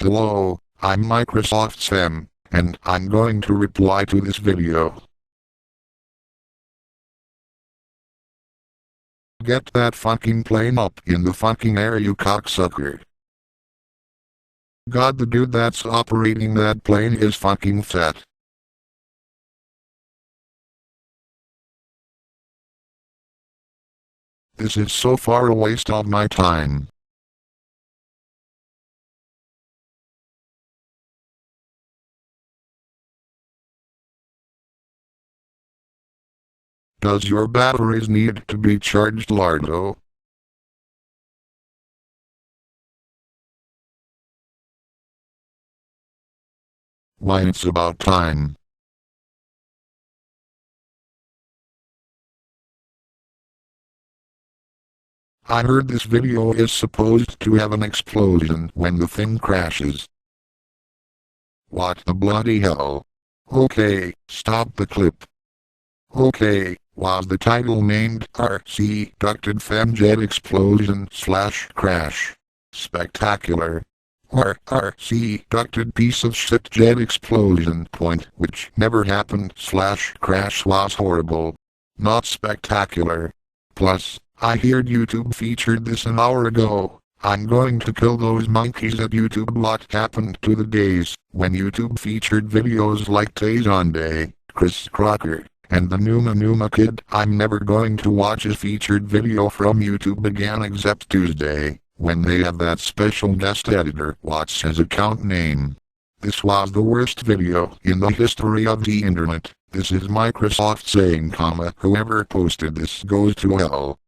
Hello, I'm Microsoft Sam, and I'm going to reply to this video. Get that fucking plane up in the fucking air, you cocksucker. God, the dude that's operating that plane is fucking fat. This is so far a waste of my time. Does your batteries need to be charged, Lardo? Why, it's about time. I heard this video is supposed to have an explosion when the thing crashes. What the bloody hell? Okay, stop the clip. Okay, was the title named RC Ducted Femjet Explosion / Crash? Spectacular. Or RC Ducted Piece of Shit Jet Explosion which never happened / Crash was horrible. Not spectacular. Plus, I heard YouTube featured this an hour ago. I'm going to kill those monkeys at YouTube. What happened to the days when YouTube featured videos like Days on Day, Chris Crocker, and the Numa Kid? I'm never going to watch a featured video from YouTube again except Tuesday, when they have that special guest editor Watts his account name. This was the worst video in the history of the internet. This is Microsoft saying, whoever posted this goes to hell.